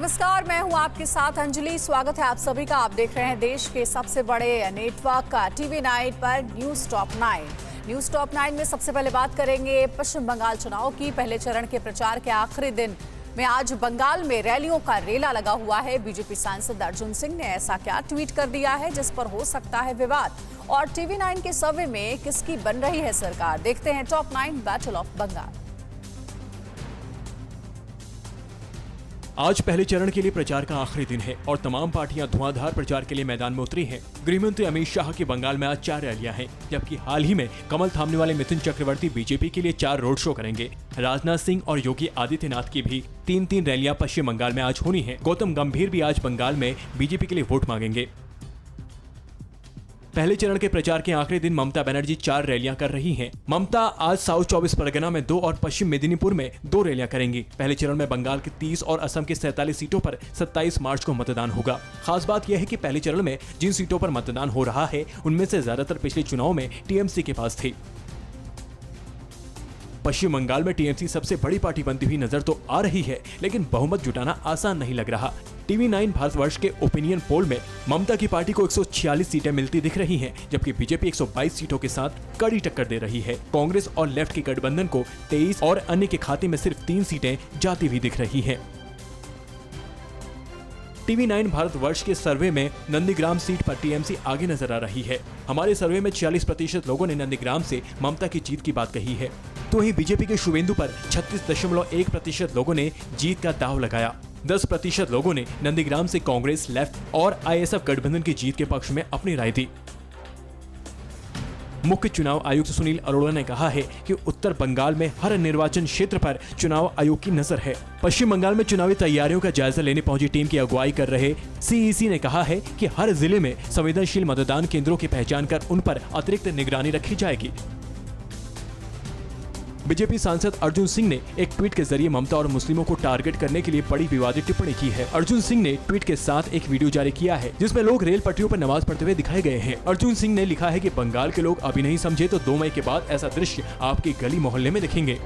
नमस्कार, मैं हूं आपके साथ अंजलि। स्वागत है आप सभी का। आप देख रहे हैं देश के सबसे बड़े नेटवर्क का TV9 पर न्यूज टॉप 9। न्यूज टॉप 9 में सबसे पहले बात करेंगे पश्चिम बंगाल चुनाव की। पहले चरण के प्रचार के आखिरी दिन में आज बंगाल में रैलियों का रेला लगा हुआ है। बीजेपी सांसद अर्जुन सिंह ने ऐसा क्या ट्वीट कर दिया है जिस पर हो सकता है विवाद, और TV9 के सर्वे में किसकी बन रही है सरकार। देखते हैं टॉप 9 बैटल ऑफ बंगाल। आज पहले चरण के लिए प्रचार का आखिरी दिन है और तमाम पार्टियां धुआंधार प्रचार के लिए मैदान में उतरी हैं। गृहमंत्री अमित शाह की बंगाल में आज 4 रैलियां हैं, जबकि हाल ही में कमल थामने वाले मिथुन चक्रवर्ती बीजेपी के लिए 4 रोड शो करेंगे। राजनाथ सिंह और योगी आदित्यनाथ की भी 3-3 रैलियां पश्चिम बंगाल में आज होनी है। गौतम गंभीर भी आज बंगाल में बीजेपी के लिए वोट मांगेंगे। पहले चरण के प्रचार के आखिरी दिन ममता बनर्जी 4 रैलियां कर रही हैं। ममता आज साउथ 24 परगना में 2 और पश्चिम मेदिनीपुर में 2 रैलियां करेंगी। पहले चरण में बंगाल की 30 और असम की 47 सीटों पर 27 मार्च को मतदान होगा। खास बात यह है कि पहले चरण में जिन सीटों पर मतदान हो रहा है उनमें से ज्यादातर पिछले चुनाव में टीएमसी के पास थी। पश्चिम बंगाल में टीएमसी सबसे बड़ी पार्टी बनती हुई नजर तो आ रही है, लेकिन बहुमत जुटाना आसान नहीं लग रहा। TV9 भारतवर्ष के ओपिनियन पोल में ममता की पार्टी को 146 सीटें मिलती दिख रही हैं, जबकि बीजेपी 122 सीटों के साथ कड़ी टक्कर दे रही है। कांग्रेस और लेफ्ट के गठबंधन को 23 और अन्य के खाते में सिर्फ 3 सीटें जाती हुई दिख रही हैं। TV9 भारतवर्ष के सर्वे में नंदीग्राम सीट पर टीएमसी आगे नजर आ रही है। हमारे सर्वे में 46% लोगों ने नंदीग्राम से ममता की जीत की बात कही है, तो वहीं बीजेपी के शुवेंदु पर 36.1% लोगों ने जीत का दाव लगाया। 10% लोगों ने नंदीग्राम से कांग्रेस, लेफ्ट और ISF गठबंधन की जीत के पक्ष में अपनी राय दी। मुख्य चुनाव आयुक्त सुनील अरोड़ा ने कहा है कि उत्तर बंगाल में हर निर्वाचन क्षेत्र पर चुनाव आयोग की नजर है। पश्चिम बंगाल में चुनावी तैयारियों का जायजा लेने पहुंची टीम की अगुवाई कर रहे CEC ने कहा है कि हर जिले में संवेदनशील मतदान केंद्रों की पहचान कर उन पर अतिरिक्त निगरानी रखी जाएगी। बीजेपी सांसद अर्जुन सिंह ने एक ट्वीट के जरिए ममता और मुस्लिमों को टारगेट करने के लिए बड़ी विवादित टिप्पणी की है। अर्जुन सिंह ने ट्वीट के साथ एक वीडियो जारी किया है जिसमें लोग रेल पटरियों पर नमाज पढ़ते हुए दिखाए गए हैं। अर्जुन सिंह ने लिखा है कि बंगाल के लोग अभी नहीं समझे तो 2 मई के बाद ऐसा दृश्य आपकी गली मोहल्ले में दिखेंगे।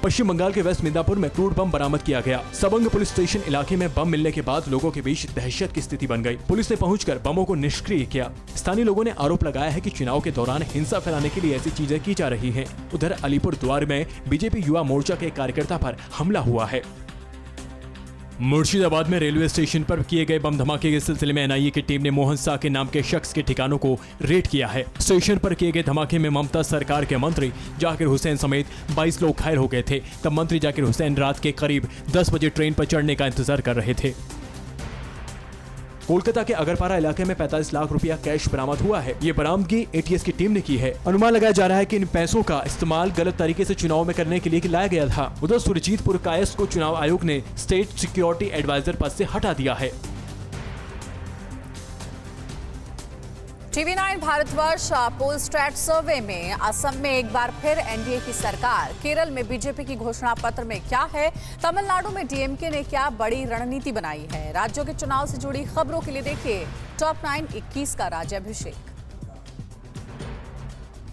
पश्चिम बंगाल के वेस्ट मिदनापुर में क्रूड बम बरामद किया गया। सबंग पुलिस स्टेशन इलाके में बम मिलने के बाद लोगों के बीच दहशत की स्थिति बन गई। पुलिस ने पहुंचकर बमों को निष्क्रिय किया। स्थानीय लोगों ने आरोप लगाया है कि चुनाव के दौरान हिंसा फैलाने के लिए ऐसी चीजें की जा रही हैं। उधर अलीपुर द्वार में बीजेपी युवा मोर्चा के कार्यकर्ता पर हमला हुआ है। मुर्शिदाबाद में रेलवे स्टेशन पर किए गए बम धमाके के सिलसिले में NIA की टीम ने मोहन साह के नाम के शख्स के ठिकानों को रेड किया है। स्टेशन पर किए गए धमाके में ममता सरकार के मंत्री जाकिर हुसैन समेत 22 लोग घायल हो गए थे। तब मंत्री जाकिर हुसैन रात के करीब 10 बजे ट्रेन पर चढ़ने का इंतजार कर रहे थे। कोलकाता के अगरपारा इलाके में 45 लाख रुपया कैश बरामद हुआ है। ये बरामदगी ATS की टीम ने की है। अनुमान लगाया जा रहा है कि इन पैसों का इस्तेमाल गलत तरीके से चुनाव में करने के लिए लाया गया था। उधर सुरजीतपुर कायस्थ को चुनाव आयोग ने स्टेट सिक्योरिटी एडवाइजर पद से हटा दिया है। TV9 भारतवर्ष पोल स्ट्रैट सर्वे में असम में एक बार फिर NDA की सरकार, केरल में बीजेपी की घोषणा पत्र में क्या है, तमिलनाडु में DMK ने क्या बड़ी रणनीति बनाई है। राज्यों के चुनाव से जुड़ी खबरों के लिए देखिए टॉप 9 21 का राज्याभिषेक।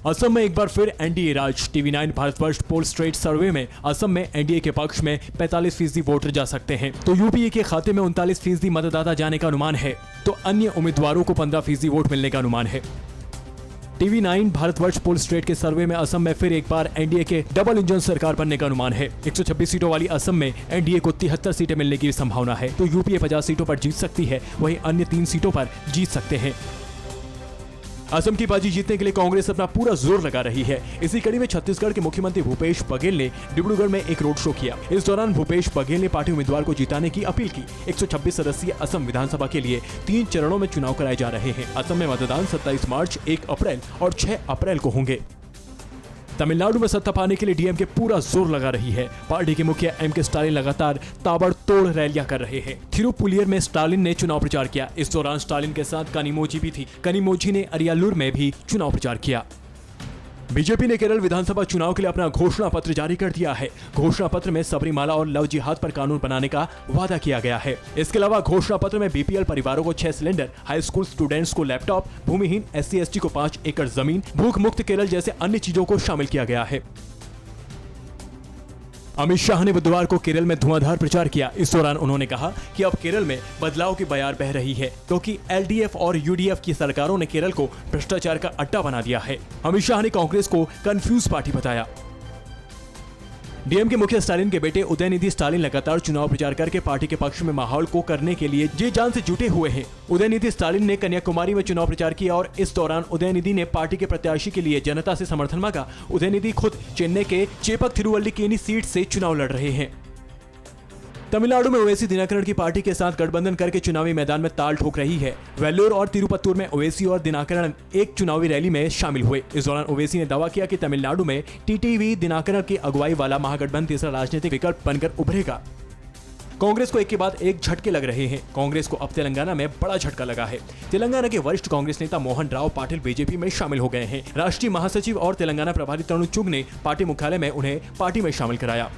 असम में एक बार फिर NDA राज। TV9 भारतवर्ष पोल स्ट्रेट सर्वे में असम में NDA के पक्ष में 45% वोटर जा सकते हैं, तो UPA के खाते में 39% मतदाता जाने का अनुमान है, तो अन्य उम्मीदवारों को 15% वोट मिलने का अनुमान है। TV9 भारतवर्ष पोल स्ट्रेट के सर्वे में असम में फिर एक बार NDA के डबल इंजन सरकार बनने का अनुमान है। 126 सीटों वाली असम में NDA को 73 सीटें मिलने की संभावना है, तो UPA 50 सीटों पर जीत सकती है, वहीं अन्य 3 सीटों पर जीत सकते हैं। असम की बाजी जीतने के लिए कांग्रेस अपना पूरा जोर लगा रही है। इसी कड़ी में छत्तीसगढ़ के मुख्यमंत्री भूपेश बघेल ने डिब्रूगढ़ में एक रोड शो किया। इस दौरान भूपेश बघेल ने पार्टी उम्मीदवार को जिताने की अपील की। 126 सदस्यीय असम विधानसभा के लिए 3 चरणों में चुनाव कराए जा रहे हैं। असम में मतदान 27 मार्च, 1 अप्रैल और 6 अप्रैल को होंगे। तमिलनाडु में सत्ता पाने के लिए DMK पूरा जोर लगा रही है। पार्टी के मुखिया MK स्टालिन लगातार ताबड़तोड़ रैलियां कर रहे हैं। थिरुपुलियर में स्टालिन ने चुनाव प्रचार किया। इस दौरान स्टालिन के साथ कनिमोझी भी थी। कनिमोझी ने अरियालूर में भी चुनाव प्रचार किया। बीजेपी ने केरल विधानसभा चुनाव के लिए अपना घोषणा पत्र जारी कर दिया है। घोषणा पत्र में सबरीमाला और लव जिहाद पर कानून बनाने का वादा किया गया है। इसके अलावा घोषणा पत्र में BPL परिवारों को 6 सिलेंडर, हाई स्कूल स्टूडेंट्स को लैपटॉप, भूमिहीन SC/ST को 5 एकड़ जमीन, भूख मुक्त केरल जैसे अन्य चीजों को शामिल किया गया है। अमित शाह ने बुधवार को केरल में धुआंधार प्रचार किया। इस दौरान उन्होंने कहा कि अब केरल में बदलाव की बयार बह रही है, क्योंकि एलडीएफ और यूडीएफ की सरकारों ने केरल को भ्रष्टाचार का अड्डा बना दिया है। अमित शाह ने कांग्रेस को कंफ्यूज पार्टी बताया। डीएमके मुखिया स्टालिन के बेटे उदयनिधि स्टालिन लगातार चुनाव प्रचार करके पार्टी के पक्ष में माहौल को करने के लिए जी जान से जुटे हुए हैं। उदयनिधि स्टालिन ने कन्याकुमारी में चुनाव प्रचार किया और इस दौरान उदयनिधि ने पार्टी के प्रत्याशी के लिए जनता से समर्थन मांगा। उदयनिधि खुद चेन्नई के चेपक थिरुवल्लिकेनी सीट से चुनाव लड़ रहे हैं। तमिलनाडु में ओवैसी दिनाकरन की पार्टी के साथ गठबंधन करके चुनावी मैदान में ताल ठोक रही है। वेल्लोर और तिरुपत्तूर में ओवैसी और दिनाकरन एक चुनावी रैली में शामिल हुए। इस दौरान ओवैसी ने दावा किया कि तमिलनाडु में टीटीवी दिनाकरन की अगुवाई वाला महागठबंधन तीसरा राजनीतिक विकल्प बनकर उभरेगा। कांग्रेस को एक के बाद एक झटके लग रहे हैं। कांग्रेस को अब तेलंगाना में बड़ा झटका लगा है। तेलंगाना के वरिष्ठ कांग्रेस नेता मोहन राव पाटिल बीजेपी में शामिल हो गए हैं। राष्ट्रीय महासचिव और तेलंगाना प्रभारी तरुण चुग ने पार्टी मुख्यालय में उन्हें पार्टी में शामिल कराया।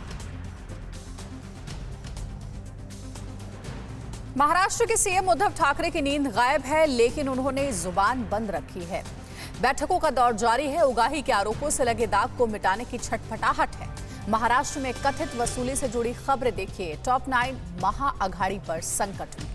महाराष्ट्र के सीएम उद्धव ठाकरे की नींद गायब है, लेकिन उन्होंने जुबान बंद रखी है। बैठकों का दौर जारी है। उगाही के आरोपों से लगे दाग को मिटाने की छटपटाहट है। महाराष्ट्र में कथित वसूली से जुड़ी खबरें देखिए। टॉप 9 महाअघाड़ी पर संकट में।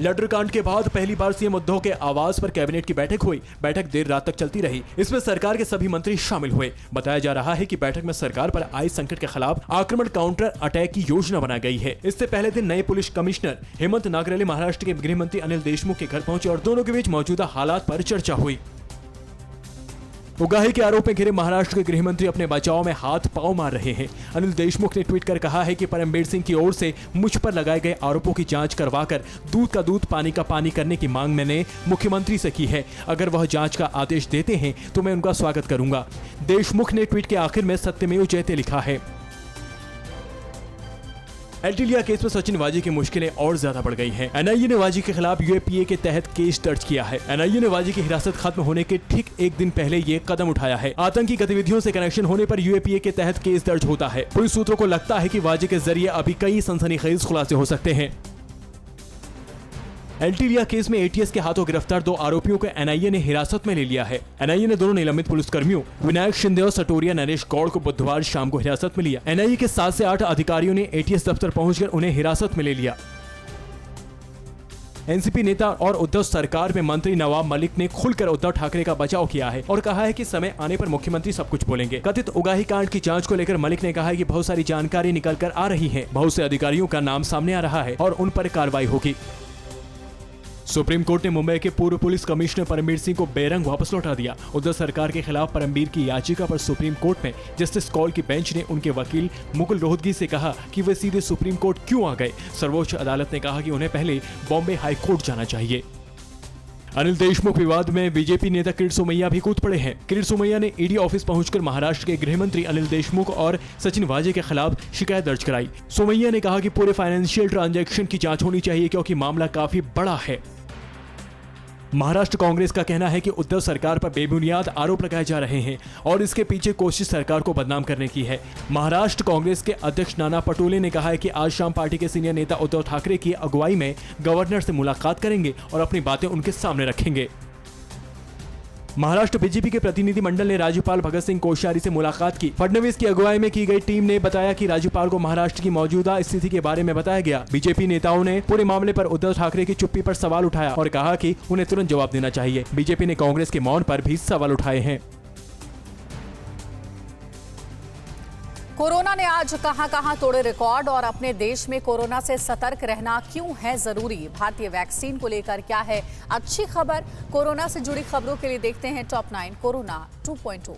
लड्डर कांड के बाद पहली बार सीएम उद्धव के आवास पर कैबिनेट की बैठक हुई। बैठक देर रात तक चलती रही। इसमें सरकार के सभी मंत्री शामिल हुए। बताया जा रहा है कि बैठक में सरकार पर आए संकट के खिलाफ आक्रमण काउंटर अटैक की योजना बनाई गई है। इससे पहले दिन नए पुलिस कमिश्नर हेमंत नागरले महाराष्ट्र के गृह मंत्री अनिल देशमुख के घर पहुंचे और दोनों के बीच मौजूदा हालात पर चर्चा हुई। उगाही के आरोप में घिरे महाराष्ट्र के गृह मंत्री अपने बचाव में हाथ पांव मार रहे हैं। अनिल देशमुख ने ट्वीट कर कहा है कि परमबीर सिंह की ओर से मुझ पर लगाए गए आरोपों की जांच करवाकर दूध का दूध पानी का पानी करने की मांग मैंने मुख्यमंत्री से की है। अगर वह जांच का आदेश देते हैं तो मैं उनका स्वागत करूंगा। देशमुख ने ट्वीट के आखिर में सत्यमेव जयते लिखा है। एल्टिलिया केस में सचिन वाजी की मुश्किलें और ज्यादा बढ़ गई हैं। एनआईए ने वाजी के खिलाफ यूएपीए के तहत केस दर्ज किया है। एनआईए ने वाजी की हिरासत खत्म होने के ठीक एक दिन पहले ये कदम उठाया है। आतंकी गतिविधियों से कनेक्शन होने पर यूएपीए के तहत केस दर्ज होता है। पुलिस सूत्रों को लगता है कि वाजी के जरिए अभी कई सनसनीखेज खुलासे हो सकते हैं। एल्टिलिया केस में एटीएस के हाथों गिरफ्तार 2 आरोपियों को एनआईए ने हिरासत में ले लिया है। एनआईए ने दोनों निलंबित पुलिसकर्मियों विनायक शिंदे और सटोरिया नरेश गौड़ को बुधवार शाम को हिरासत में लिया। एनआईए के 7 से 8 अधिकारियों ने एटीएस दफ्तर पहुंचकर उन्हें हिरासत में ले लिया। एनसीपी नेता और उद्धव सरकार में मंत्री नवाब मलिक ने खुलकर उद्धव ठाकरे का बचाव किया है और कहा है कि समय आने पर मुख्यमंत्री सब कुछ बोलेंगे। कथित उगाही कांड की जांच को लेकर मलिक ने कहा है कि बहुत सारी जानकारी निकल कर आ रही है। बहुत से अधिकारियों का नाम सामने आ रहा है और उन पर कार्रवाई होगी। सुप्रीम कोर्ट ने मुंबई के पूर्व पुलिस कमिश्नर परमबीर सिंह को बेरंग वापस लौटा दिया। उद्धव सरकार के खिलाफ परमबीर की याचिका पर सुप्रीम कोर्ट में जस्टिस कौल की बेंच ने उनके वकील मुकुल रोहतगी से कहा कि वे सीधे सुप्रीम कोर्ट क्यों आ गए। सर्वोच्च अदालत ने कहा कि उन्हें पहले बॉम्बे हाई कोर्ट जाना चाहिए। अनिल देशमुख विवाद में बीजेपी नेता किरीट सोमैया भी कूद पड़े हैं। किरीट सोमैया ने ईडी ऑफिस पहुंचकर महाराष्ट्र के गृह मंत्री अनिल देशमुख और सचिन वाजे के खिलाफ शिकायत दर्ज कराई। सोमैया ने कहा कि पूरे फाइनेंशियल ट्रांजैक्शन की जांच होनी चाहिए, क्योंकि मामला काफी बड़ा है। महाराष्ट्र कांग्रेस का कहना है कि उद्धव सरकार पर बेबुनियाद आरोप लगाए जा रहे हैं और इसके पीछे कोशिश सरकार को बदनाम करने की है। महाराष्ट्र कांग्रेस के अध्यक्ष नाना पटोले ने कहा है कि आज शाम पार्टी के सीनियर नेता उद्धव ठाकरे की अगुवाई में गवर्नर से मुलाकात करेंगे और अपनी बातें उनके सामने रखेंगे। महाराष्ट्र बीजेपी के प्रतिनिधि मंडल ने राज्यपाल भगत सिंह कोश्यारी से मुलाकात की। फडणवीस की अगुवाई में की गई टीम ने बताया कि राज्यपाल को महाराष्ट्र की मौजूदा स्थिति के बारे में बताया गया। बीजेपी नेताओं ने पूरे मामले पर उद्धव ठाकरे की चुप्पी पर सवाल उठाया और कहा कि उन्हें तुरंत जवाब देना चाहिए। बीजेपी ने कांग्रेस के मौन पर भी सवाल उठाए हैं। कोरोना ने आज कहां तोड़े रिकॉर्ड और अपने देश में कोरोना से सतर्क रहना क्यों है जरूरी। भारतीय वैक्सीन को लेकर क्या है अच्छी खबर। कोरोना से जुड़ी खबरों के लिए देखते हैं टॉप 9 कोरोना 2.0।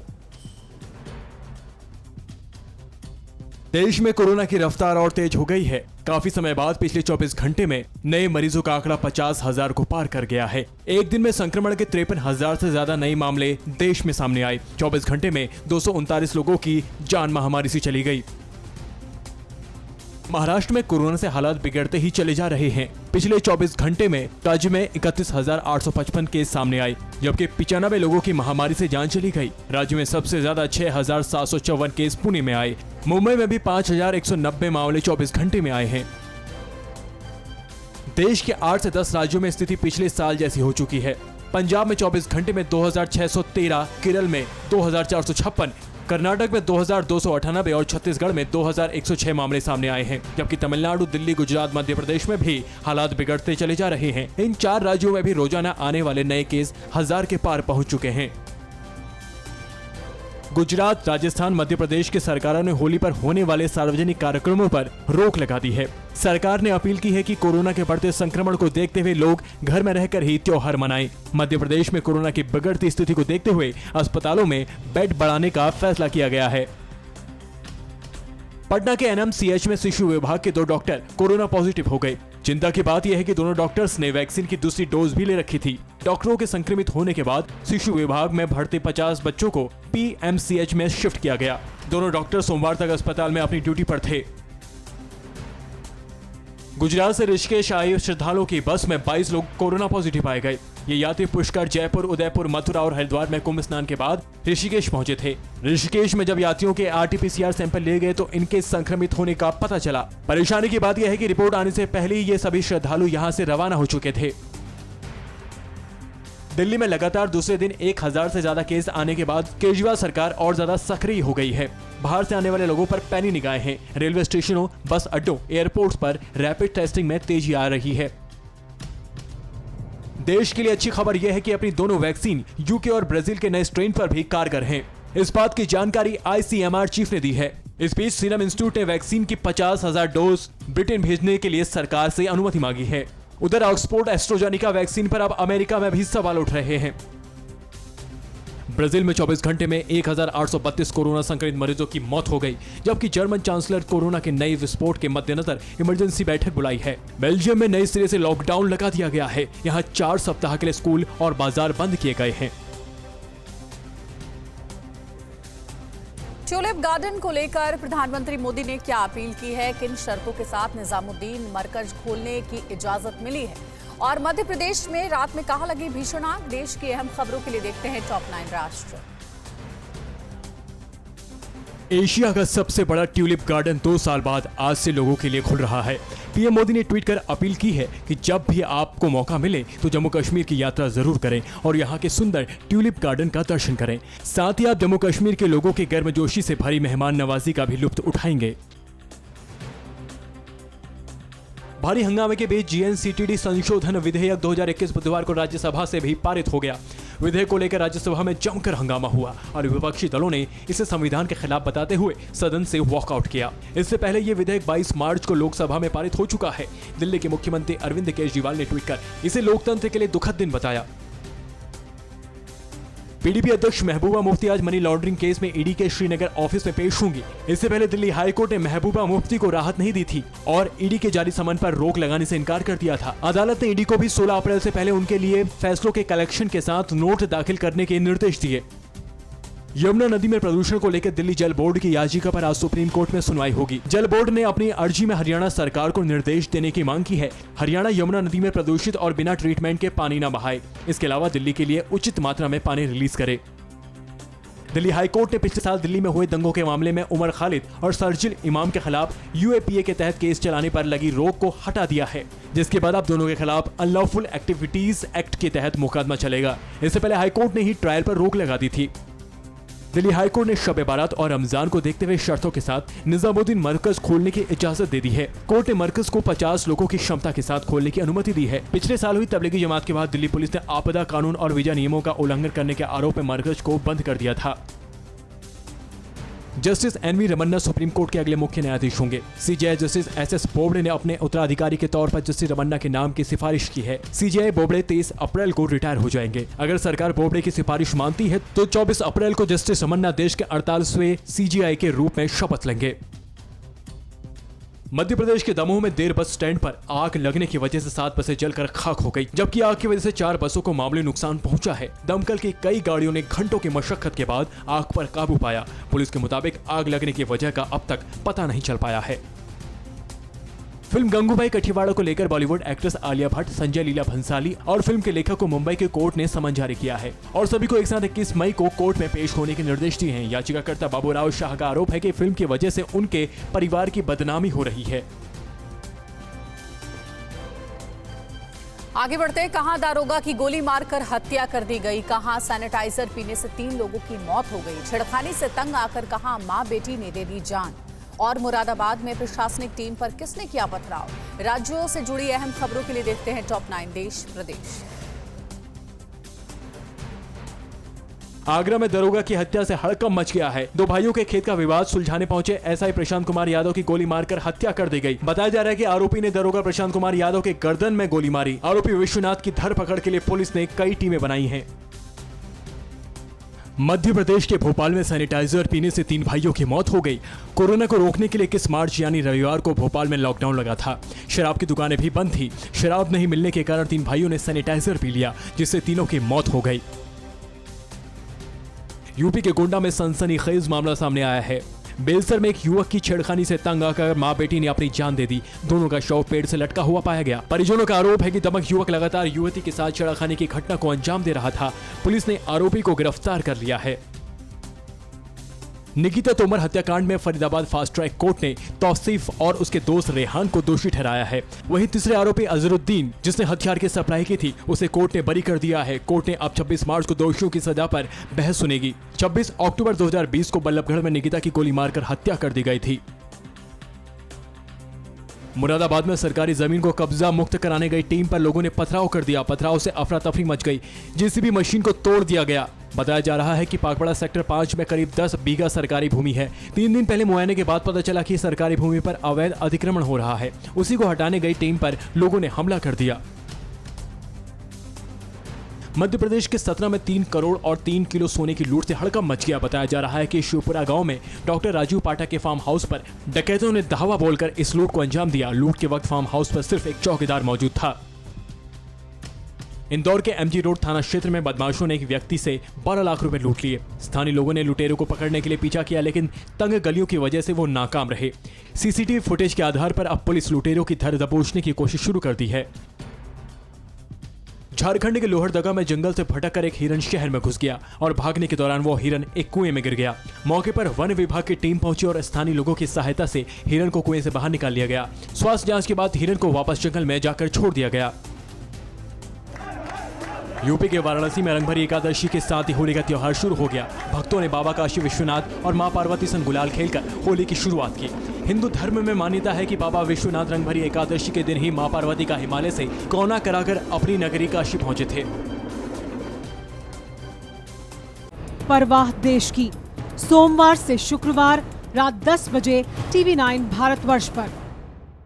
देश में कोरोना की रफ्तार और तेज हो गई है। काफी समय बाद पिछले 24 घंटे में नए मरीजों का आंकड़ा 50,000 को पार कर गया है। एक दिन में संक्रमण के 53,000 से ज्यादा नए मामले देश में सामने आए। 24 घंटे में 239 लोगों की जान महामारी से चली गई। महाराष्ट्र में कोरोना से हालात बिगड़ते ही चले जा रहे हैं। पिछले 24 घंटे में राज्य में 31,855 केस सामने आए, जबकि 95 लोगों की महामारी से जान चली गई। राज्य में सबसे ज्यादा 6,754 केस पुणे में आए। मुंबई में भी 5,190 मामले 24 घंटे में आए हैं। देश के 8 से 10 राज्यों में स्थिति पिछले साल जैसी हो चुकी है। पंजाब में 24 घंटे में 2,613, केरल में 2,456, कर्नाटक में 2298 और छत्तीसगढ़ में 2106 मामले सामने आए हैं, जबकि तमिलनाडु, दिल्ली, गुजरात, मध्य प्रदेश में भी हालात बिगड़ते चले जा रहे हैं। इन 4 राज्यों में भी रोजाना आने वाले नए केस 1000 के पार पहुंच चुके हैं। गुजरात, राजस्थान, मध्य प्रदेश की सरकारों ने होली पर होने वाले सार्वजनिक कार्यक्रमों पर रोक लगा दी है। सरकार ने अपील की है कि कोरोना के बढ़ते संक्रमण को देखते हुए लोग घर में रहकर ही त्योहार मनाएं। मध्य प्रदेश में कोरोना की बिगड़ती स्थिति को देखते हुए अस्पतालों में बेड बढ़ाने का फैसला किया गया है। पटना के एनएमसीएच में शिशु विभाग के 2 डॉक्टर कोरोना पॉजिटिव हो गए। चिंता की बात यह है कि दोनों डॉक्टर्स ने वैक्सीन की दूसरी डोज भी ले रखी थी। डॉक्टरों के संक्रमित होने के बाद शिशु विभाग में भर्ती 50 बच्चों को पीएमसीएच में शिफ्ट किया गया। दोनों डॉक्टर सोमवार तक अस्पताल में अपनी ड्यूटी पर थे। गुजरात से ऋषिकेश आए श्रद्धालुओं की बस में 22 लोग कोरोना पॉजिटिव पाए गए। ये यात्री पुष्कर, जयपुर, उदयपुर, मथुरा और हरिद्वार में कुंभ स्नान के बाद ऋषिकेश पहुंचे थे। ऋषिकेश में जब यात्रियों के आरटीपीसीआर सैंपल लिए गए तो इनके संक्रमित होने का पता चला। परेशानी की बात यह है कि रिपोर्ट आने से पहले ही ये सभी श्रद्धालु यहां से रवाना हो चुके थे। दिल्ली में लगातार दूसरे दिन 1000 से ज्यादा केस आने के बाद केजरीवाल सरकार और ज्यादा सक्रिय हो गई है। बाहर से आने वाले लोगों पर पैनी निगाहें हैं। रेलवे स्टेशनों, बस अड्डों, एयरपोर्ट्स पर रैपिड टेस्टिंग में तेजी आ रही है। देश के लिए अच्छी खबर यह है कि अपनी दोनों वैक्सीन यूके और ब्राजील के नए स्ट्रेन पर भी कारगर हैं। इस बात की जानकारी आईसीएमआर चीफ ने दी है। इस बीच सीरम इंस्टीट्यूट ने वैक्सीन की 50,000 डोज ब्रिटेन भेजने के लिए सरकार से अनुमति मांगी है। उधर ऑक्सफोर्ड एस्ट्राजेनेका वैक्सीन पर अब अमेरिका में भी सवाल उठ रहे हैं। ब्राजील में 24 घंटे में 1832 कोरोना संक्रमित मरीजों की मौत हो गई, जबकि जर्मन चांसलर कोरोना के नए विस्फोट के मद्देनजर इमरजेंसी बैठक बुलाई है। बेल्जियम में नए सिरे से लॉकडाउन लगा दिया गया है। यहां 4 सप्ताह के लिए स्कूल और बाजार बंद किए गए हैं। ट्यूलिप गार्डन को लेकर प्रधानमंत्री मोदी ने क्या अपील की है, किन शर्तों के साथ निजामुद्दीन मरकज खोलने की इजाजत मिली है और मध्य प्रदेश में रात में कहां लगी भीषण आग। देश की अहम खबरों के लिए देखते हैं टॉप 9 राष्ट्र। एशिया का सबसे बड़ा ट्यूलिप गार्डन 2 साल बाद आज से लोगों के लिए खुल रहा है। पीएम मोदी ने ट्वीट कर अपील की है कि जब भी आपको मौका मिले तो जम्मू कश्मीर की यात्रा जरूर करें और यहाँ के सुंदर ट्यूलिप गार्डन का दर्शन करें। साथ ही आप जम्मू कश्मीर के लोगों के गर्मजोशी से भरी मेहमान नवाजी का भी लुत्फ उठाएंगे। भारी हंगामे के बीच जीएनसीटीडी संशोधन विधेयक 2021 बुधवार को राज्यसभा से भी पारित हो गया। विधेयक को लेकर राज्यसभा में जमकर हंगामा हुआ और विपक्षी दलों ने इसे संविधान के खिलाफ बताते हुए सदन से वॉकआउट किया। इससे पहले ये विधेयक 22 मार्च को लोकसभा में पारित हो चुका है। दिल्ली के मुख्यमंत्री अरविंद केजरीवाल ने ट्वीट कर इसे लोकतंत्र के लिए दुखद दिन बताया। पीडीपी अध्यक्ष महबूबा मुफ्ती आज मनी लॉन्ड्रिंग केस में ईडी के श्रीनगर ऑफिस में पेश होंगी। इससे पहले दिल्ली हाईकोर्ट ने महबूबा मुफ्ती को राहत नहीं दी थी और ईडी के जारी समन पर रोक लगाने से इनकार कर दिया था। अदालत ने ईडी को भी 16 अप्रैल से पहले उनके लिए फैसलों के कलेक्शन के साथ नोट दाखिल करने के निर्देश दिए। यमुना नदी में प्रदूषण को लेकर दिल्ली जल बोर्ड की याचिका पर आज सुप्रीम कोर्ट में सुनवाई होगी। जल बोर्ड ने अपनी अर्जी में हरियाणा सरकार को निर्देश देने की मांग की है। हरियाणा यमुना नदी में प्रदूषित और बिना ट्रीटमेंट के पानी न बहाए। इसके अलावा दिल्ली के लिए उचित मात्रा में पानी रिलीज करे। दिल्ली हाईकोर्ट ने पिछले साल दिल्ली में हुए दंगों के मामले में उमर खालिद और शरजील इमाम के खिलाफ यूएपीए के तहत केस चलाने पर लगी रोक को हटा दिया है, जिसके बाद अब दोनों के खिलाफ अनलॉफुल एक्टिविटीज एक्ट के तहत मुकदमा चलेगा। इससे पहले हाईकोर्ट ने ही ट्रायल पर रोक लगा दी थी। दिल्ली हाईकोर्ट ने शब बारात और रमजान को देखते हुए शर्तों के साथ निजामुद्दीन मरकज खोलने की इजाजत दे दी है। कोर्ट ने मरकज को 50 लोगों की क्षमता के साथ खोलने की अनुमति दी है। पिछले साल हुई तबलीगी जमात के बाद दिल्ली पुलिस ने आपदा कानून और वीजा नियमों का उल्लंघन करने के आरोप में मरकज को बंद कर दिया था। Justice N V Ramana supreme court के अगले मुख्य न्यायाधीश होंगे। सीजेआई जस्टिस एसएस बोबड़े ने अपने उत्तराधिकारी के तौर पर जस्टिस रमन्ना के नाम की सिफारिश की है। सीजेआई बोबड़े 23 अप्रैल को रिटायर हो जाएंगे। अगर सरकार बोबड़े की सिफारिश मानती है तो 24 अप्रैल को जस्टिस रमन्ना देश के 48वें सीजेआई के रूप में शपथ लेंगे। मध्य प्रदेश के दमोह में देर बस स्टैंड पर आग लगने की वजह से 7 बसें जलकर खाक हो गई, जबकि आग की वजह से 4 बसों को मामूली नुकसान पहुंचा है। दमकल की कई गाड़ियों ने घंटों की मशक्कत के बाद आग पर काबू पाया। पुलिस के मुताबिक आग लगने की वजह का अब तक पता नहीं चल पाया है। फिल्म गंगूबाई कठियावाड़ को लेकर बॉलीवुड एक्ट्रेस आलिया भट्ट, संजय लीला भंसाली और फिल्म के लेखक को मुंबई के कोर्ट ने समन जारी किया है और सभी को एक साथ 21 मई को कोर्ट में पेश होने के निर्देश दिए हैं। याचिकाकर्ता बाबूराव शाह का आरोप है कि फिल्म की वजह से उनके परिवार की बदनामी हो रही है। आगे बढ़ते, कहां दारोगा की गोली मारकर हत्या कर दी गई, कहां सैनिटाइजर पीने से 3 लोगों की मौत हो गई, छेड़खानी से तंग आकर कहां मां बेटी ने दे दी जान, और मुरादाबाद में प्रशासनिक टीम पर किसने किया पथराव। राज्यों से जुड़ी अहम खबरों के लिए देखते हैं टॉप 9 देश प्रदेश। आगरा में दरोगा की हत्या से हड़कंप मच गया है। 2 भाइयों के खेत का विवाद सुलझाने पहुंचे एसआई प्रशांत कुमार यादव की गोली मारकर हत्या कर दी गई। बताया जा रहा है कि आरोपी ने दरोगा प्रशांत कुमार यादव के गर्दन में गोली मारी। आरोपी विश्वनाथ की धरपकड़ के लिए पुलिस ने कई टीमें बनाई हैं। मध्य प्रदेश के भोपाल में सैनिटाइजर पीने से 3 भाइयों की मौत हो गई। कोरोना को रोकने के लिए 21 मार्च यानी रविवार को भोपाल में लॉकडाउन लगा था। शराब की दुकानें भी बंद थी। शराब नहीं मिलने के कारण 3 भाइयों ने सैनिटाइजर पी लिया, जिससे तीनों की मौत हो गई। यूपी के गोंडा में सनसनीखेज मामला सामने आया है। बेलसर में एक युवक की छेड़खानी से तंग आकर मां बेटी ने अपनी जान दे दी। दोनों का शव पेड़ से लटका हुआ पाया गया। परिजनों का आरोप है कि दमक युवक लगातार युवती के साथ छेड़खानी की घटना को अंजाम दे रहा था। पुलिस ने आरोपी को गिरफ्तार कर लिया है। निकिता तोमर हत्याकांड में फरीदाबाद फास्ट ट्रैक कोर्ट ने तौसीफ और उसके दोस्त रेहान को दोषी ठहराया है। वहीं तीसरे आरोपी अजरुद्दीन, जिसने हथियार की सप्लाई की थी, उसे कोर्ट ने बरी कर दिया है। कोर्ट ने अब 26 मार्च को दोषियों की सजा पर बहस सुनेगी। 26 अक्टूबर 2020 को बल्लभगढ़ में निकिता की गोली मारकर हत्या कर दी गई थी। मुरादाबाद में सरकारी जमीन को कब्जा मुक्त कराने गई टीम पर लोगों ने पथराव कर दिया। पथराव से अफरा तफरी मच गई। जेसीबी मशीन को तोड़ दिया गया। बताया जा रहा है कि पाकपड़ा सेक्टर 5 में करीब 10 बीघा सरकारी भूमि है। 3 दिन पहले मुआयने के बाद पता चला कि सरकारी भूमि पर अवैध अतिक्रमण हो रहा है। उसी को हटाने गई टीम पर लोगों ने हमला कर दिया। मध्य प्रदेश के सतना में 3 करोड़ और 3 किलो सोने की लूट से हड़कंप मच गया। बताया जा रहा है कि शिवपुरा गांव में डॉक्टर राजीव पाठक के फार्म हाउस पर डकैतों ने धावा बोलकर इस लूट को अंजाम दिया। लूट के वक्त फार्म हाउस पर सिर्फ एक चौकीदार मौजूद था। इंदौर के एमजी रोड थाना क्षेत्र में बदमाशों ने एक व्यक्ति से 12 लाख रुपए लूट लिए। स्थानीय लोगों ने लुटेरों को पकड़ने के लिए पीछा किया, लेकिन तंग गलियों की वजह से वो नाकाम रहे। सीसीटीवी फुटेज के आधार पर अब पुलिस लुटेरों की धर दबोचने की कोशिश शुरू कर दी है। झारखंड के लोहरदगा में जंगल से भटककर एक हिरन शहर में घुस गया और भागने के दौरान वो हिरन एक कुएं में गिर गया। मौके पर वन विभाग की टीम पहुंची और स्थानीय लोगों की सहायता से हिरन को कुएं से बाहर निकाल लिया गया। स्वास्थ्य जांच के बाद हिरन को वापस जंगल में जाकर छोड़ दिया गया। यूपी के वाराणसी में रंगभरी एकादशी के साथ ही होली का त्योहार शुरू हो गया। भक्तों ने बाबा काशी विश्वनाथ और मां पार्वती संग गुलाल खेलकर होली की शुरुआत की। हिंदू धर्म में मान्यता है कि बाबा विश्वनाथ रंगभरी एकादशी के दिन ही मां पार्वती का हिमालय से कौना कराकर अपनी नगरी काशी पहुंचे थे। परवाह देश की, सोमवार से शुक्रवार रात 10 बजे TV9 भारतवर्ष पर।